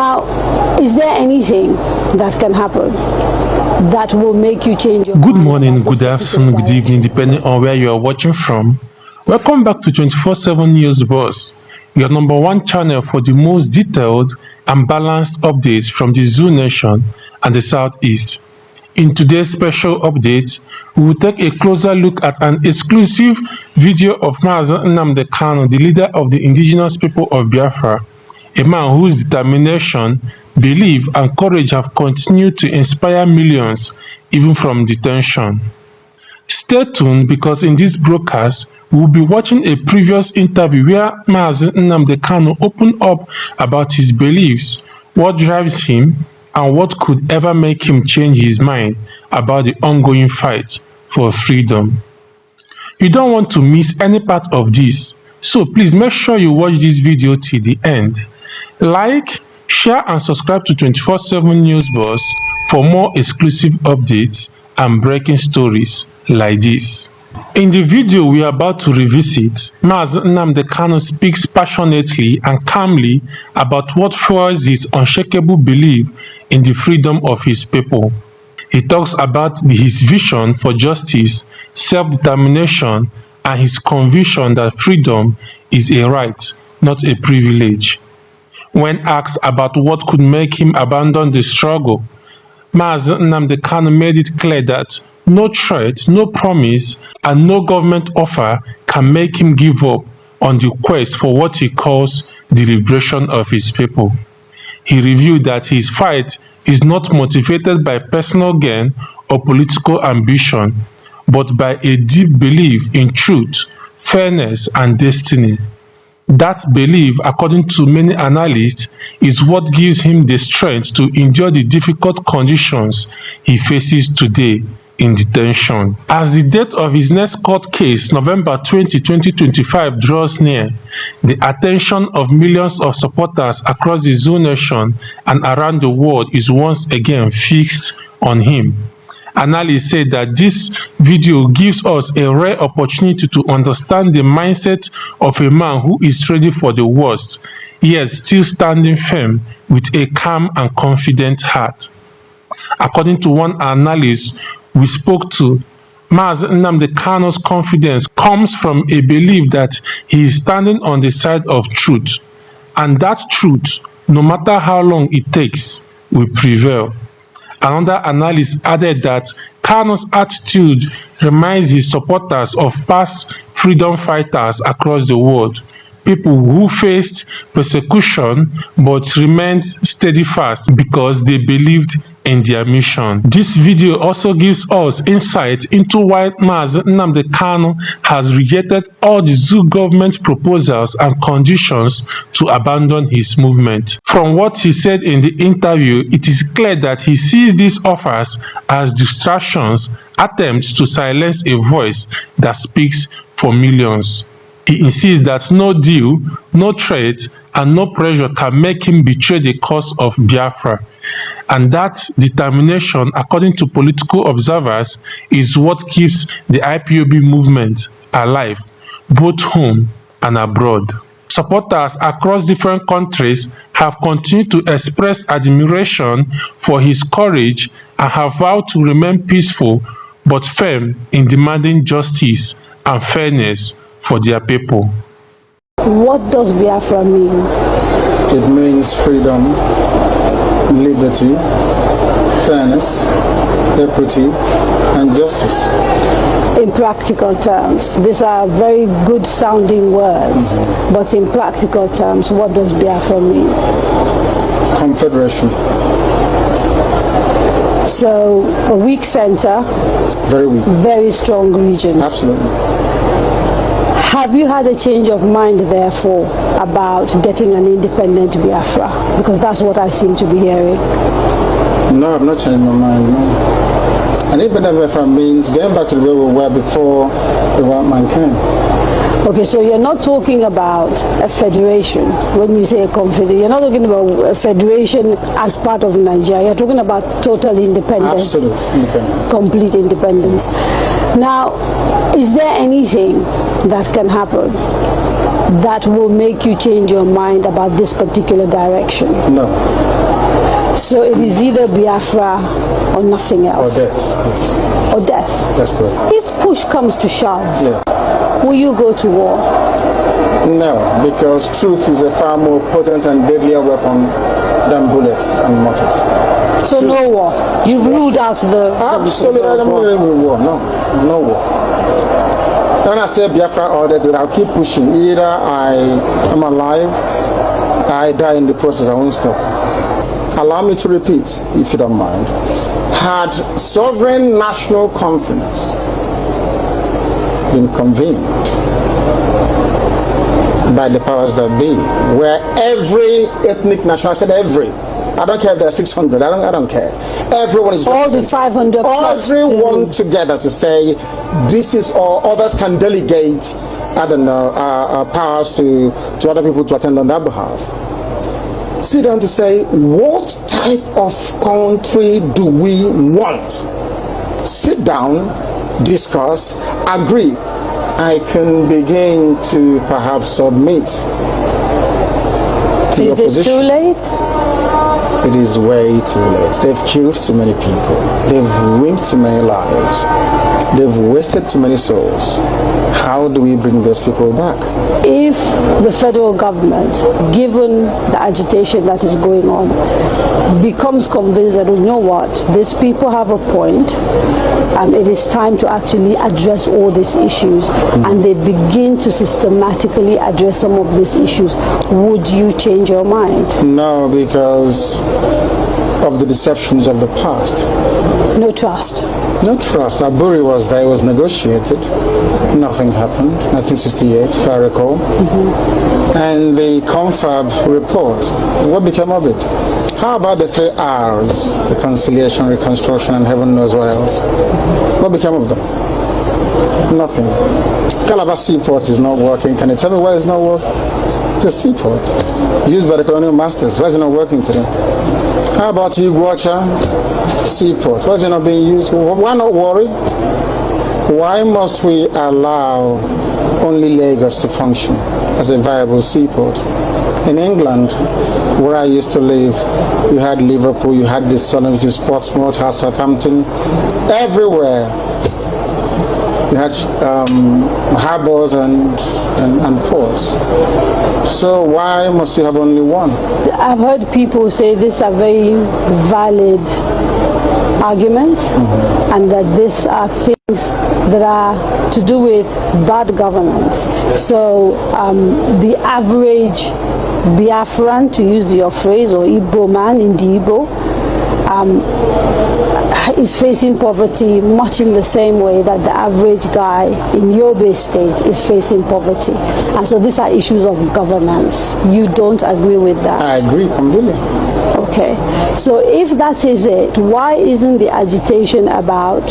Now, is there anything that can happen that will make you change your Good mind morning, about good afternoon, good evening, depending on where you are watching from. Welcome back to 24/7 News Boss, your number one channel for the most detailed and balanced updates from the Zoo Nation and the Southeast. In today's special update, we will take a closer look at an exclusive video of NNAMDI, KANU, the leader of the indigenous people of Biafra, a man whose determination, belief, and courage have continued to inspire millions, even from detention. Stay tuned, because in this broadcast, we will be watching a previous interview where NNAMDI, KANU opened up about his beliefs, what drives him, and what could ever make him change his mind about the ongoing fight for freedom. You don't want to miss any part of this, so please make sure you watch this video till the end. Like, share, and subscribe to 24/7 News Boss for more exclusive updates and breaking stories like this. In the video we are about to revisit, NNAMDI, KANU speaks passionately and calmly about what fuels his unshakable belief in the freedom of his people. He talks about his vision for justice, self-determination, and his conviction that freedom is a right, not a privilege. When asked about what could make him abandon the struggle, NNAMDI, KANU made it clear that no threat, no promise, and no government offer can make him give up on the quest for what he calls the liberation of his people. He revealed that his fight is not motivated by personal gain or political ambition, but by a deep belief in truth, fairness, and destiny. That belief, according to many analysts, is what gives him the strength to endure the difficult conditions he faces today in detention. As the date of his next court case, November 20, 2025, draws near, the attention of millions of supporters across the Zoo Nation and around the world is once again fixed on him. Analysts say that this video gives us a rare opportunity to understand the mindset of a man who is ready for the worst, yet still standing firm with a calm and confident heart. According to one analyst we spoke to, NNAMDI, KANU's confidence comes from a belief that he is standing on the side of truth, and that truth, no matter how long it takes, will prevail. Another analyst added that KANU's attitude reminds his supporters of past freedom fighters across the world, people who faced persecution but remained steadfast because they believed in their mission. This video also gives us insight into why NNAMDI, KANU has rejected all the Zoo government proposals and conditions to abandon his movement. From what he said in the interview, it is clear that he sees these offers as distractions, attempts to silence a voice that speaks for millions. He insists that no deal, no threat, and no pressure can make him betray the cause of Biafra. And that determination, according to political observers, is what keeps the IPOB movement alive, both home and abroad. Supporters across different countries have continued to express admiration for his courage and have vowed to remain peaceful but firm in demanding justice and fairness for their people. What does Biafra mean? It means freedom, liberty, fairness, equity, and justice. In practical terms, these are very good sounding words, but in practical terms, what does Biafra mean? Confederation. So, a weak center, Very weak. very strong regions. Absolutely. Have you had a change of mind, therefore, about getting an independent Biafra? Because that's what I seem to be hearing. No, I've not changed my mind, no. An independent Biafra means getting back to the way we were before the white man came. Okay, so you're not talking about a federation when you say a confederation. You're not talking about a federation as part of Nigeria. You're talking about total independence. Absolute independence. Complete independence. Now, is there anything that can happen that will make you change your mind about this particular direction? No. So it is either Biafra or nothing Or else. death. Yes. Or death. That's correct. If push comes to shove, Yes. will you go to war? No, because truth is a far more potent and deadlier weapon than bullets and mortars. So no war. You've ruled out the Absolutely, I don't war. believe in war. No, no war. When I say Biafra or death, I'll keep pushing. Either I am alive, I die in the process. I won't stop. Allow me to repeat, if you don't mind. Had sovereign national conference been convened by the powers that be, where every ethnic national, I said every, I don't care if there are 600, I don't care. Everyone is All the 500 plus. everyone together to say this is all. Others can delegate, I don't know, powers to other people to attend on their behalf. Sit down to say, what type of country do we want? Sit down, discuss, agree. I can begin to perhaps submit to your Is it position. too late? It is way too late. They've killed too many people. They've ruined too many lives. They've wasted too many souls. How do we bring those people back? If the federal government, given the agitation that is going on, becomes convinced that, you know what, these people have a point, and it is time to actually address all these issues, and they begin to systematically address some of these issues, would you change your mind? No, because of the deceptions of the past. No trust. No trust. Aburi was there, it was negotiated. Nothing happened. 1968, if I recall. And the confab report, what became of it? How about the 3 R's? Reconciliation, reconstruction, and heaven knows what else. What became of them? Nothing. Calabar Seaport is not working. Can you tell me why it's not working? It's a seaport used by the colonial masters. Why is it not working today? How about Iguacha Seaport? Why is it not being used? Why not worry? Why must we allow only Lagos to function as a viable seaport? In England, where I used to live, you had Liverpool, you had the Southern, which is Portsmouth, had Southampton, everywhere. You had harbors and ports. So why must you have only one? I've heard people say these are very valid arguments, and that these are things that are to do with bad governance. So the average Biafran, to use your phrase, or Igbo man in the Igbo, is facing poverty much in the same way that the average guy in Yobe State is facing poverty. And so these are issues of governance. You don't agree with that? I agree completely. Okay. So if that is it, why isn't the agitation about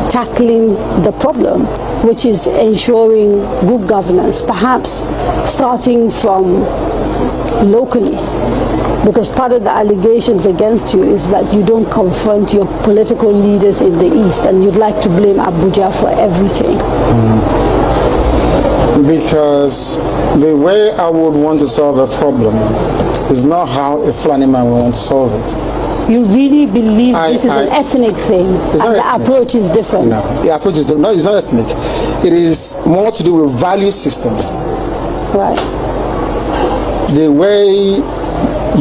tackling the problem, which is ensuring good governance, perhaps starting from locally? Because part of the allegations against you is that you don't confront your political leaders in the East, and you'd like to blame Abuja for everything. Because the way I would want to solve a problem is not how a Fulani man will want to solve it. You really believe this is an ethnic thing, and not the ethnic. approach is different? No, the approach is no, it's not ethnic. It is more to do with value system. Right. The way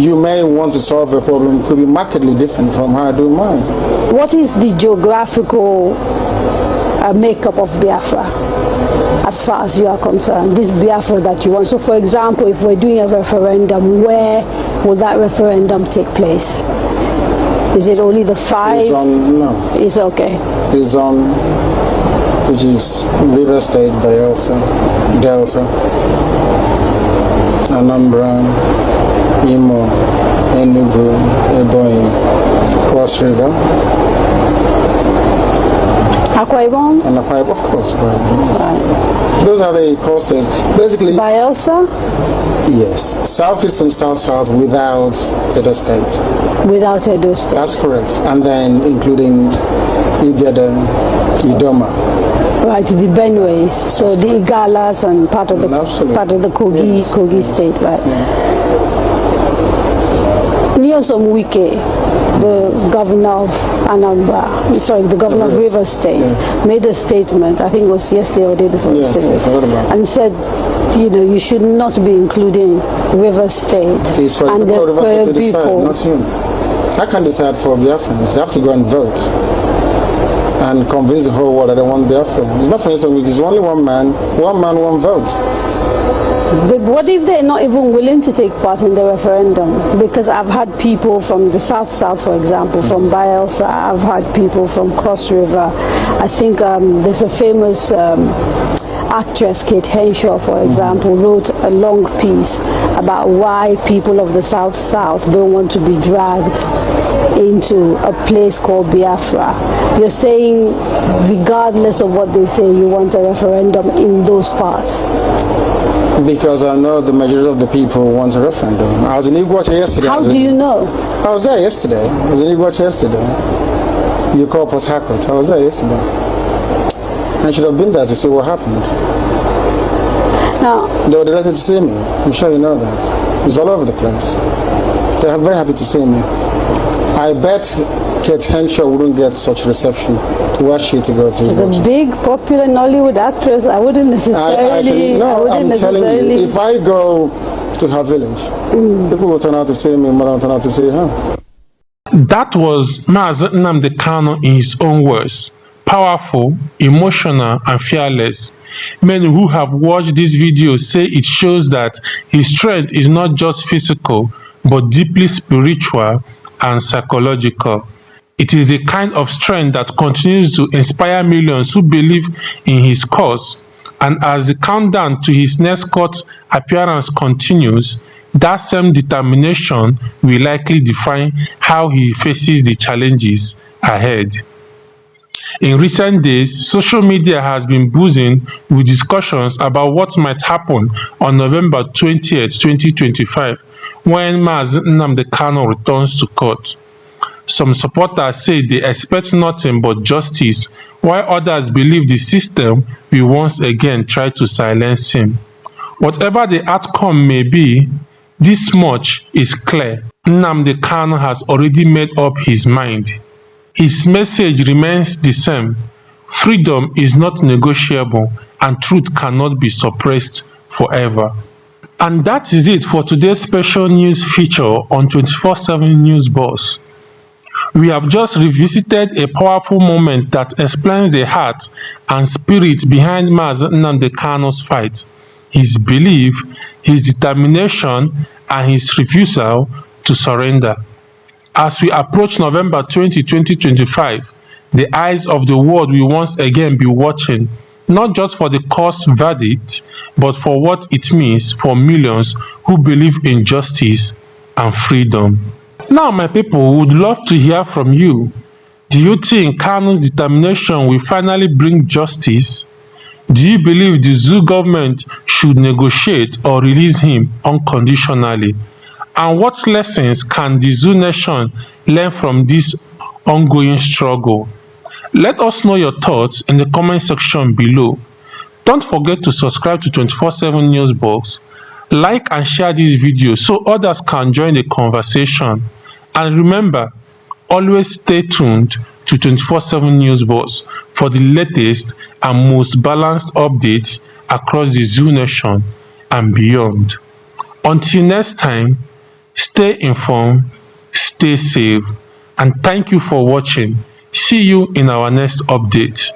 you may want to solve a problem could be markedly different from how I do mine. What is the geographical makeup of Biafra, as far as you are concerned, this Biafra that you want? So for example, if we're doing a referendum, where will that referendum take place? Is it only the 5? It's on, no, It's okay. it's on, which is River State, Bayelsa, Delta, Anambra, Imo, Enugu, Ebonyi, Cross River, Akwa Ibom? and Akwa Ibom, of course. Right. Those are the coasters. Basically, Bayelsa? yes, southeast and south-south without Edo State. Without Edo State. That's correct. And then including Igede, Idoma. Right, the Benues, so the Igalas and part of the Kogi, Yes. Kogi State, right? Nyosom Wike, the governor of the governor of Rivers State, made a statement, I think it was yesterday or the day before yesterday, and said, you should not be including Rivers State It's for and the people of Rivers State to decide, people. not him. I can decide for Biafrans. They have to go and vote and convince the whole world that they want Biafra. It's not for instance, it's only one man, one vote. What if they're not even willing to take part in the referendum? Because I've had people from the South, for example, from Bielsa. I've had people from Cross River. I think there's a famous actress, Kate Henshaw, for example, wrote a long piece about why people of the South don't want to be dragged into a place called Biafra. You're saying, regardless of what they say, you want a referendum in those parts? Because I know the majority of the people want a referendum. I was in Iguacha yesterday. How do you know? I was there yesterday. I was in Iguacha yesterday. You call Port Harcourt. I was there yesterday. I should have been there to see what happened. Now, they were delighted to see me. I'm sure you know that. It's all over the place. They're very happy to see me. I bet Kate Henshaw wouldn't get such reception were she to go to she's a big, popular Nollywood actress. I wouldn't necessarily. I'm telling you, if I go to her village, people will turn out to see me more than turn out to see her. That was Mazi Nnamdi Kanu in his own words. Powerful, emotional, and fearless. Many who have watched this video say it shows that his strength is not just physical, but deeply spiritual and psychological. It is the kind of strength that continues to inspire millions who believe in his cause. And as the countdown to his next court appearance continues, that same determination will likely define how he faces the challenges ahead. In recent days, social media has been buzzing with discussions about what might happen on November 20th, 2025, when Mazi Nnamdi Kanu returns to court. Some supporters say they expect nothing but justice, while others believe the system will once again try to silence him. Whatever the outcome may be, this much is clear. Nnamdi Kanu has already made up his mind. His message remains the same. Freedom is not negotiable and truth cannot be suppressed forever. And that is it for today's special news feature on 24/7 News Boss. We have just revisited a powerful moment that explains the heart and spirit behind Mazi Nnamdi Kanu's fight, his belief, his determination, and his refusal to surrender. As we approach November 20, 2025, the eyes of the world will once again be watching, not just for the court verdict, but for what it means for millions who believe in justice and freedom. Now, my people, would love to hear from you. Do you think Kanu's determination will finally bring justice? Do you believe the Zoo government should negotiate or release him unconditionally? And what lessons can the Zoo nation learn from this ongoing struggle? Let us know your thoughts in the comment section below. Don't forget to subscribe to 24/7 News Box, like and share this video so others can join the conversation. And remember, always stay tuned to 24/7 News Box for the latest and most balanced updates across the Zoo nation and beyond. Until next time, stay informed, stay safe, and thank you for watching. See you in our next update.